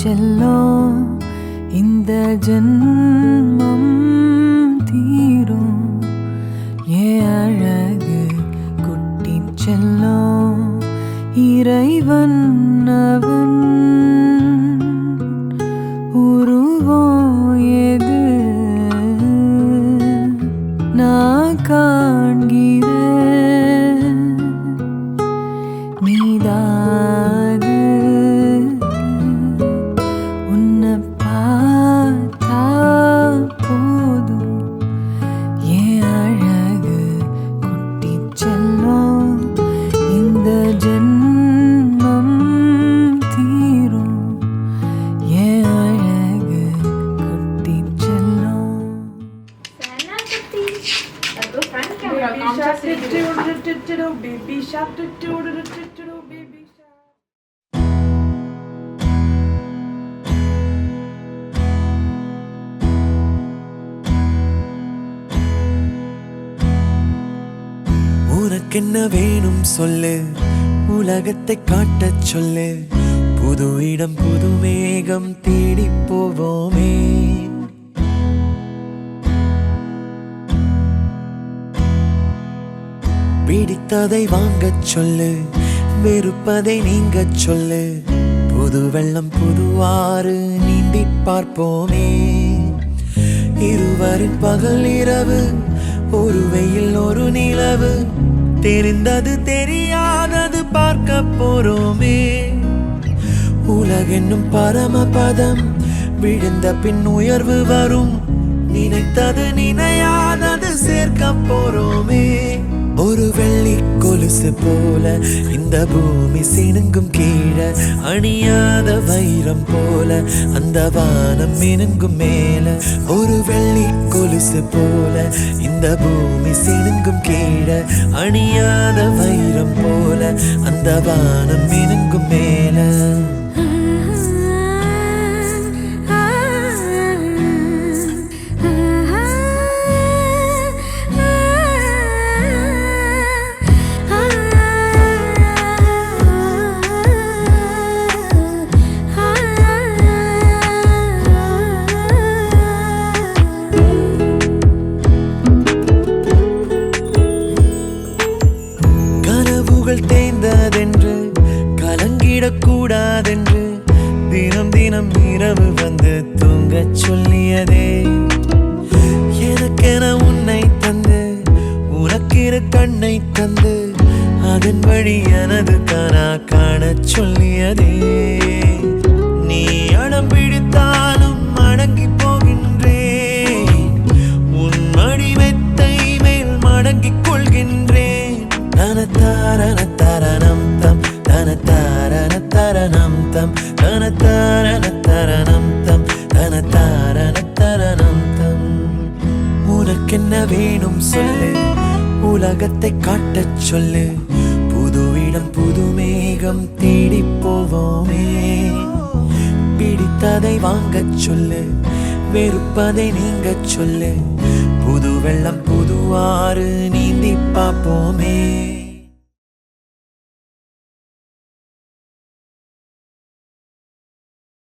செல்லும் இந்த ஜென்மம் தீரும் ஏன் அழகு குட்டி செல்லும் இறைவன் அவன் உருவம் எது நான் காண்கிறேன் நீதாது உன்னை பார்த்தா போதும் ஏன் அழகு குட்டி செல்லும் இந்த ஜென்மம் தீரும் ஏன் அழகு குட்டி செல்லும். Baby shark, baby shark. உனக்கென்ன வேணும் சொல்லு, உலகத்தை காட்டச் சொல்லு, புது இடம் புது மேகம் தேடி போவோமே. பிடித்ததை வாங்கச் சொல்லு, வெறுப்பதை நீங்கச் சொல்லு, புது வெள்ளம் புது ஆறு நீந்தி பார்ப்போமே. இருவரின் பகல் இரவு, ஒரு வெயில் ஒரு நிலவு, தெரிந்தது தெரியாதது பார்க்க போறோமே. உலகென்னும் பரமபதம், விழுந்த பின் உயர்வு வரும், நினைத்தது நினையாதது சேர்க்க போறோமே. ஒரு வெள்ளி கொலுசு போல இந்த பூமி சினுங்கும் கீழே, அணியாத வைரம் போல அந்த வானம் மினுங்கும் மேல. ஒரு வெள்ளி கொலுசு போல இந்த பூமி சினுங்கும் கீழே, அணியாத வைரம் போல அந்த வானம் மினுங்கும் மேல. தேய்ந்ததென்று கலங்கிடக்கூடாதென்று தினம் தினம் இரவு வந்து தூங்கச் சொல்லியதே. எனக்கென உன்னை தந்து உனக்கிரு கண்ணை தந்து, அதன் வழி எனது கனா காணச் சொல்லியதே. நீ அடம் பிடித்தாலும் அடங்கி போகின்றேன், உன் மடி மெத்தை மேல் மடங்கிக் கொள்கின்றேன். தனத்தாரண தரணம் தம் தனத்தாரண தரணம் தம் தனத்தாரண தரணம் தம் தனத்தாரண தரணம் தம். உனக்கென்ன வேணும் சொல்லு, உலகத்தை காட்டச் சொல்லு, புது இடம் புது மேகம் தேடி போவோமே. பிடித்ததை வாங்கச் சொல்லு, வெறுப்பதை நீங்கச் சொல்லு, புது வெள்ளம் புது ஆறு நீந்தி பார்ப்போமே.